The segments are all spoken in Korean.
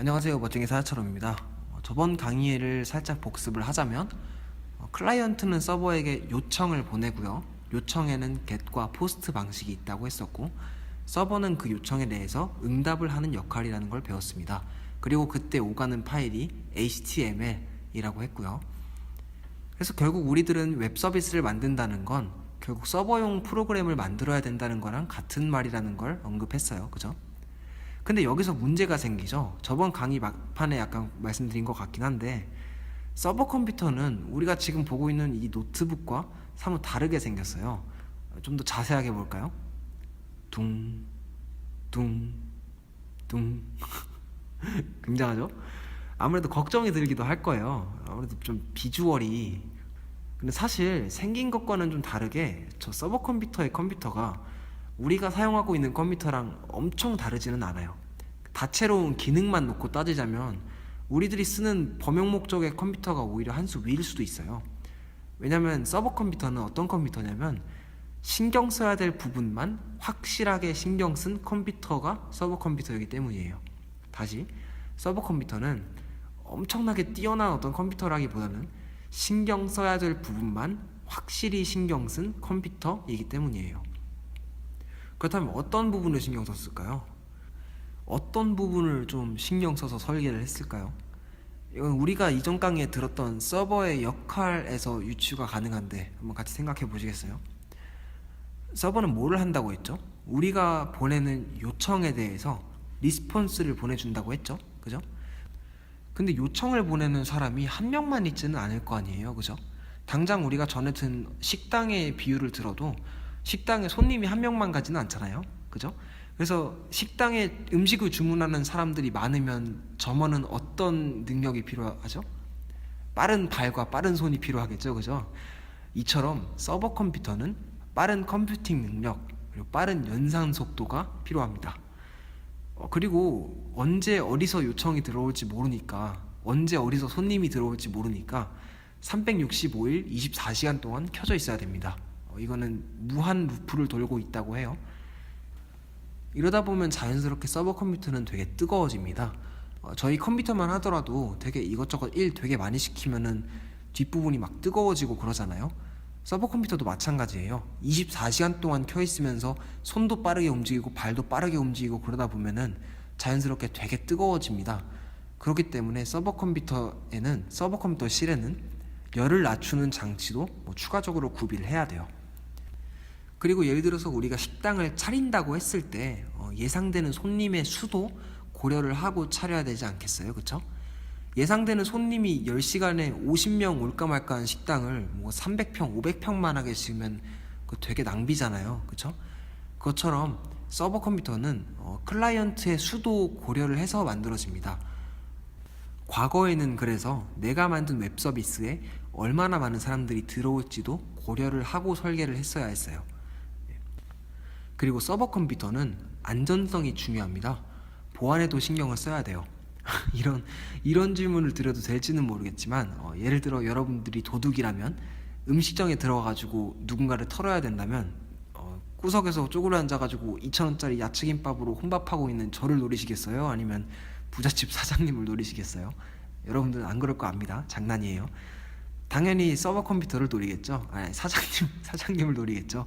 안녕하세요. 멋쟁이 사야처럼입니다. 저번 강의를 살짝 복습을 하자면 클라이언트는 서버에게 요청을 보내고요. 요청에는 get과 post 방식이 있다고 했었고 서버는 그 요청에 대해서 응답을 하는 역할이라는 걸 배웠습니다. 그리고 그때 오가는 파일이 HTML이라고 했고요. 그래서 결국 우리들은 웹 서비스를 만든다는 건 결국 서버용 프로그램을 만들어야 된다는 거랑 같은 말이라는 걸 언급했어요. 그죠? 근데 여기서 문제가 생기죠. 저번 강의 막판에 약간 말씀드린 것 같긴 한데 서버 컴퓨터는 우리가 지금 보고 있는 이 노트북과 사뭇 다르게 생겼어요. 좀 더 자세하게 볼까요? 둥, 둥, 둥. 굉장하죠? 아무래도 걱정이 들기도 할 거예요. 아무래도 좀 비주얼이. 근데 사실 생긴 것과는 좀 다르게 저 서버 컴퓨터의 컴퓨터가 우리가 사용하고 있는 컴퓨터랑 엄청 다르지는 않아요. 다채로운 기능만 놓고 따지자면 우리들이 쓰는 범용 목적의 컴퓨터가 오히려 한 수 위일 수도 있어요. 왜냐면 서버 컴퓨터는 어떤 컴퓨터냐면 신경 써야 될 부분만 확실하게 신경 쓴 컴퓨터가 서버 컴퓨터이기 때문이에요. 다시, 서버 컴퓨터는 엄청나게 뛰어난 어떤 컴퓨터라기보다는 신경 써야 될 부분만 확실히 신경 쓴 컴퓨터이기 때문이에요. 그렇다면 어떤 부분을 신경 썼을까요? 어떤 부분을 좀 신경 써서 설계를 했을까요? 이건 우리가 이전 강의에 들었던 서버의 역할에서 유추가 가능한데 한번 같이 생각해 보시겠어요? 서버는 뭐를 한다고 했죠? 우리가 보내는 요청에 대해서 리스폰스를 보내준다고 했죠? 그죠? 근데 요청을 보내는 사람이 한 명만 있지는 않을 거 아니에요. 그죠? 당장 우리가 전에 든 식당의 비유를 들어도 식당에 손님이 한 명만 가지는 않잖아요. 그죠? 그래서 식당에 음식을 주문하는 사람들이 많으면 점원은 어떤 능력이 필요하죠? 빠른 발과 빠른 손이 필요하겠죠. 그죠? 이처럼 서버 컴퓨터는 빠른 컴퓨팅 능력, 그리고 빠른 연산 속도가 필요합니다. 그리고 언제 어디서 요청이 들어올지 모르니까, 언제 어디서 손님이 들어올지 모르니까 365일 24시간 동안 켜져 있어야 됩니다. 이거는 무한 루프를 돌고 있다고 해요. 이러다 보면 자연스럽게 서버 컴퓨터는 되게 뜨거워집니다. 저희 컴퓨터만 하더라도 되게 이것저것 일 되게 많이 시키면은 뒷부분이 막 뜨거워지고 그러잖아요. 서버 컴퓨터도 마찬가지예요. 24시간 동안 켜 있으면서 손도 빠르게 움직이고 발도 빠르게 움직이고 그러다 보면은 자연스럽게 되게 뜨거워집니다. 그렇기 때문에 서버 컴퓨터실에는 열을 낮추는 장치도 추가적으로 구비를 해야 돼요. 그리고 예를 들어서 우리가 식당을 차린다고 했을 때 예상되는 손님의 수도 고려를 하고 차려야 되지 않겠어요? 그쵸? 예상되는 손님이 10시간에 50명 올까 말까 한 식당을 300평, 500평만 하게 지으면 그거 되게 낭비잖아요. 그쵸? 그것처럼 서버 컴퓨터는 클라이언트의 수도 고려를 해서 만들어집니다. 과거에는 그래서 내가 만든 웹 서비스에 얼마나 많은 사람들이 들어올지도 고려를 하고 설계를 했어야 했어요. 그리고 서버 컴퓨터는 안전성이 중요합니다. 보안에도 신경을 써야 돼요. 이런 질문을 드려도 될지는 모르겠지만 예를 들어 여러분들이 도둑이라면 음식점에 들어가가지고 누군가를 털어야 된다면 구석에서 쪼그려 앉아가지고 2,000원짜리 야채김밥으로 혼밥하고 있는 저를 노리시겠어요? 아니면 부잣집 사장님을 노리시겠어요? 여러분들은 안 그럴 거 압니다. 장난이에요. 당연히 서버 컴퓨터를 노리겠죠. 아니, 사장님을 노리겠죠.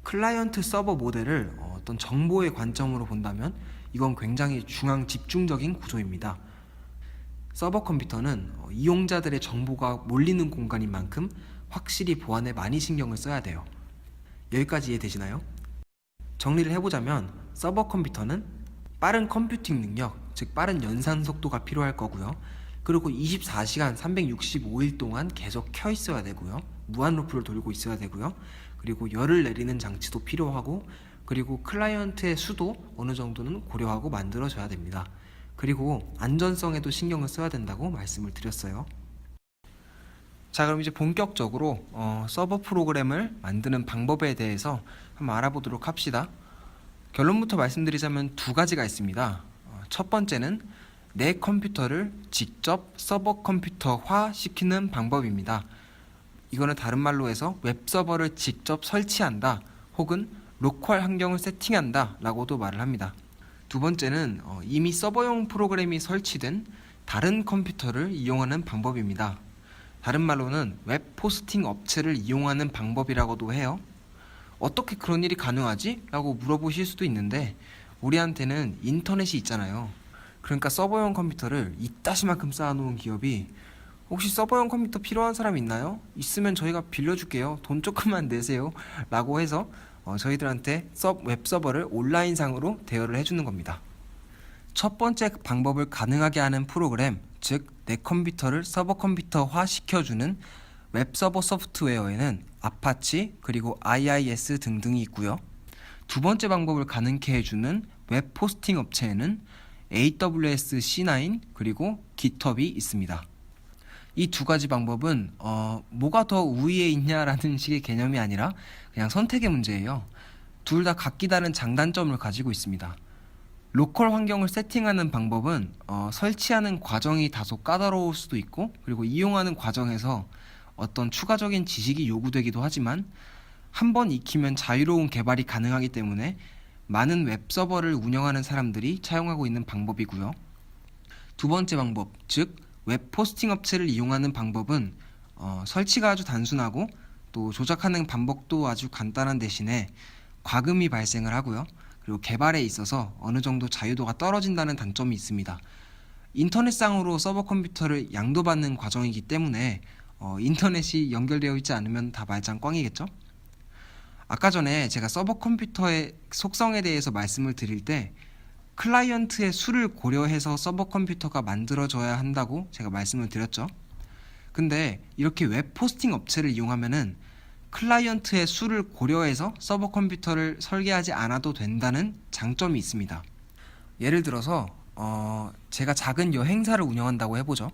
클라이언트 서버 모델을 어떤 정보의 관점으로 본다면 이건 굉장히 중앙 집중적인 구조입니다. 서버 컴퓨터는 이용자들의 정보가 몰리는 공간인 만큼 확실히 보안에 많이 신경을 써야 돼요. 여기까지 이해되시나요? 정리를 해보자면 서버 컴퓨터는 빠른 컴퓨팅 능력, 즉 빠른 연산 속도가 필요할 거고요. 그리고 24시간 365일 동안 계속 켜 있어야 되고요. 무한 루프를 돌고 있어야 되고요. 그리고 열을 내리는 장치도 필요하고, 그리고 클라이언트의 수도 어느 정도는 고려하고 만들어져야 됩니다. 그리고 안전성에도 신경을 써야 된다고 말씀을 드렸어요. 자, 그럼 이제 본격적으로 서버 프로그램을 만드는 방법에 대해서 한번 알아보도록 합시다. 결론부터 말씀드리자면 두 가지가 있습니다. 첫 번째는 내 컴퓨터를 직접 서버 컴퓨터화 시키는 방법입니다. 이거는 다른 말로 해서 웹서버를 직접 설치한다 혹은 로컬 환경을 세팅한다 라고도 말을 합니다. 두 번째는 이미 서버용 프로그램이 설치된 다른 컴퓨터를 이용하는 방법입니다. 다른 말로는 웹 포스팅 업체를 이용하는 방법이라고도 해요. 어떻게 그런 일이 가능하지? 라고 물어보실 수도 있는데 우리한테는 인터넷이 있잖아요. 그러니까 서버용 컴퓨터를 이따시만큼 쌓아놓은 기업이 혹시 서버용 컴퓨터 필요한 사람 있나요? 있으면 저희가 빌려줄게요. 돈 조금만 내세요. 라고 해서 저희들한테 웹 서버를 온라인상으로 대여를 해주는 겁니다. 첫 번째 방법을 가능하게 하는 프로그램, 즉 내 컴퓨터를 서버 컴퓨터화 시켜주는 웹 서버 소프트웨어에는 아파치 그리고 IIS 등등이 있고요. 두 번째 방법을 가능케 해주는 웹 포스팅 업체에는 AWS C9 그리고 GitHub이 있습니다. 이 두 가지 방법은 뭐가 더 우위에 있냐라는 식의 개념이 아니라 그냥 선택의 문제예요. 둘 다 각기 다른 장단점을 가지고 있습니다. 로컬 환경을 세팅하는 방법은 설치하는 과정이 다소 까다로울 수도 있고 그리고 이용하는 과정에서 어떤 추가적인 지식이 요구되기도 하지만 한번 익히면 자유로운 개발이 가능하기 때문에 많은 웹서버를 운영하는 사람들이 차용하고 있는 방법이고요. 두 번째 방법, 즉 웹 포스팅 업체를 이용하는 방법은 설치가 아주 단순하고 또 조작하는 방법도 아주 간단한 대신에 과금이 발생을 하고요. 그리고 개발에 있어서 어느 정도 자유도가 떨어진다는 단점이 있습니다. 인터넷상으로 서버 컴퓨터를 양도받는 과정이기 때문에 인터넷이 연결되어 있지 않으면 다 말짱 꽝이겠죠? 아까 전에 제가 서버 컴퓨터의 속성에 대해서 말씀을 드릴 때 클라이언트의 수를 고려해서 서버 컴퓨터가 만들어져야 한다고 제가 말씀을 드렸죠. 근데 이렇게 웹 포스팅 업체를 이용하면은 클라이언트의 수를 고려해서 서버 컴퓨터를 설계하지 않아도 된다는 장점이 있습니다. 예를 들어서 제가 작은 여행사를 운영한다고 해보죠.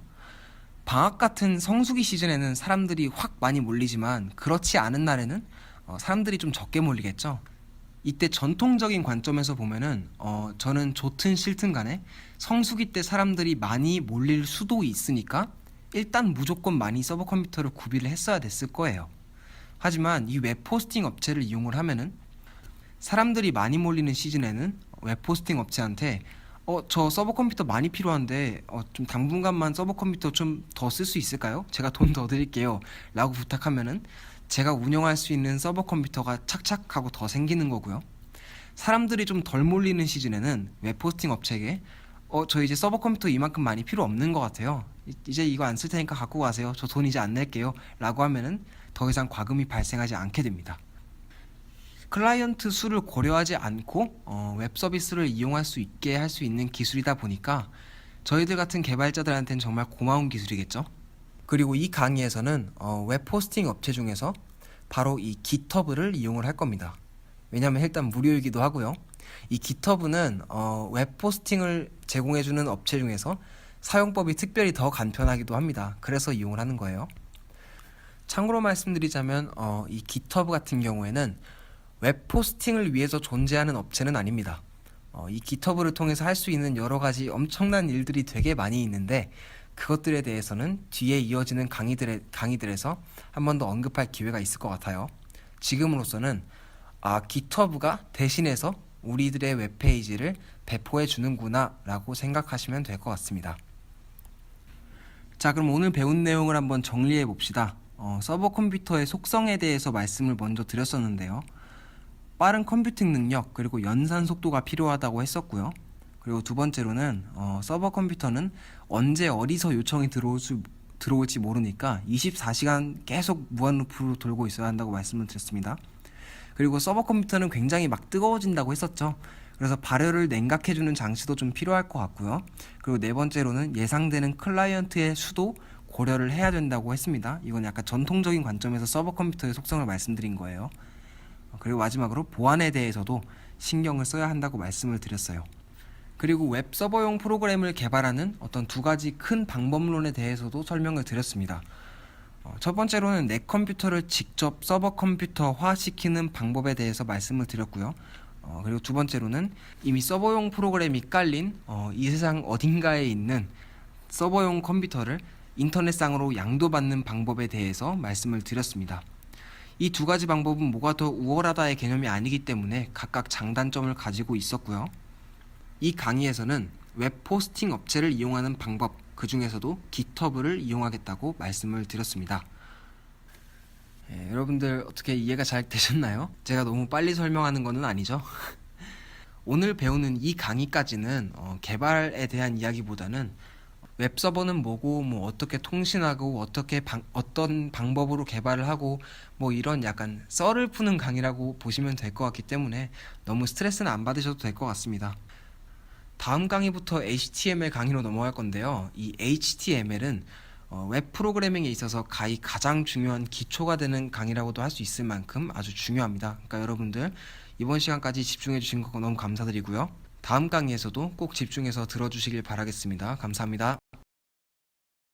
방학 같은 성수기 시즌에는 사람들이 확 많이 몰리지만 그렇지 않은 날에는 사람들이 좀 적게 몰리겠죠. 이때 전통적인 관점에서 보면은 저는 좋든 싫든 간에 성수기 때 사람들이 많이 몰릴 수도 있으니까 일단 무조건 많이 서버 컴퓨터를 구비를 했어야 됐을 거예요. 하지만 이 웹 포스팅 업체를 이용을 하면은 사람들이 많이 몰리는 시즌에는 웹 포스팅 업체한테 저 서버 컴퓨터 많이 필요한데 좀 당분간만 서버 컴퓨터 좀 더 쓸 수 있을까요? 제가 돈 더 드릴게요 라고 부탁하면은 제가 운영할 수 있는 서버 컴퓨터가 착착하고 더 생기는 거고요. 사람들이 좀 덜 몰리는 시즌에는 웹 포스팅 업체에게 저 이제 서버 컴퓨터 이만큼 많이 필요 없는 것 같아요. 이제 이거 안 쓸 테니까 갖고 가세요. 저 돈 이제 안 낼게요 라고 하면은 더 이상 과금이 발생하지 않게 됩니다. 클라이언트 수를 고려하지 않고 웹 서비스를 이용할 수 있게 할 수 있는 기술이다 보니까 저희들 같은 개발자들한테는 정말 고마운 기술이겠죠. 그리고 이 강의에서는 웹 포스팅 업체 중에서 바로 이 GitHub를 이용을 할 겁니다. 왜냐하면 일단 무료이기도 하고요. 이 GitHub는 웹 포스팅을 제공해주는 업체 중에서 사용법이 특별히 더 간편하기도 합니다. 그래서 이용을 하는 거예요. 참고로 말씀드리자면 이 GitHub 같은 경우에는 웹 포스팅을 위해서 존재하는 업체는 아닙니다. 이 GitHub를 통해서 할 수 있는 여러 가지 엄청난 일들이 되게 많이 있는데 그것들에 대해서는 뒤에 이어지는 강의들에서 한 번 더 언급할 기회가 있을 것 같아요. 지금으로서는 GitHub가 대신해서 우리들의 웹페이지를 배포해 주는구나 라고 생각하시면 될 것 같습니다. 자, 그럼 오늘 배운 내용을 한번 정리해 봅시다. 서버 컴퓨터의 속성에 대해서 말씀을 먼저 드렸었는데요. 빠른 컴퓨팅 능력 그리고 연산 속도가 필요하다고 했었고요. 그리고 두 번째로는 서버 컴퓨터는 언제 어디서 요청이 들어올지 모르니까 24시간 계속 무한루프로 돌고 있어야 한다고 말씀을 드렸습니다. 그리고 서버 컴퓨터는 굉장히 막 뜨거워진다고 했었죠. 그래서 발열을 냉각해주는 장치도 좀 필요할 것 같고요. 그리고 네 번째로는 예상되는 클라이언트의 수도 고려를 해야 된다고 했습니다. 이건 약간 전통적인 관점에서 서버 컴퓨터의 속성을 말씀드린 거예요. 그리고 마지막으로 보안에 대해서도 신경을 써야 한다고 말씀을 드렸어요. 그리고 웹 서버용 프로그램을 개발하는 어떤 두 가지 큰 방법론에 대해서도 설명을 드렸습니다. 첫 번째로는 내 컴퓨터를 직접 서버 컴퓨터화 시키는 방법에 대해서 말씀을 드렸고요. 그리고 두 번째로는 이미 서버용 프로그램이 깔린 이 세상 어딘가에 있는 서버용 컴퓨터를 인터넷상으로 양도받는 방법에 대해서 말씀을 드렸습니다. 이 두 가지 방법은 뭐가 더 우월하다의 개념이 아니기 때문에 각각 장단점을 가지고 있었고요. 이 강의에서는 웹 포스팅 업체를 이용하는 방법, 그 중에서도 깃허브를 이용하겠다고 말씀을 드렸습니다. 여러분들 어떻게 이해가 잘 되셨나요? 제가 너무 빨리 설명하는 것은 아니죠? 오늘 배우는 이 강의까지는 개발에 대한 이야기보다는 웹서버는 뭐고, 뭐 어떻게 통신하고, 어떤 방법으로 개발을 하고, 뭐 이런 약간 썰을 푸는 강의라고 보시면 될 것 같기 때문에 너무 스트레스는 안 받으셔도 될 것 같습니다. 다음 강의부터 HTML 강의로 넘어갈 건데요. 이 HTML은 웹 프로그래밍에 있어서 가장 중요한 기초가 되는 강의라고도 할 수 있을 만큼 아주 중요합니다. 그러니까 여러분들 이번 시간까지 집중해 주신 거 너무 감사드리고요. 다음 강의에서도 꼭 집중해서 들어주시길 바라겠습니다. 감사합니다.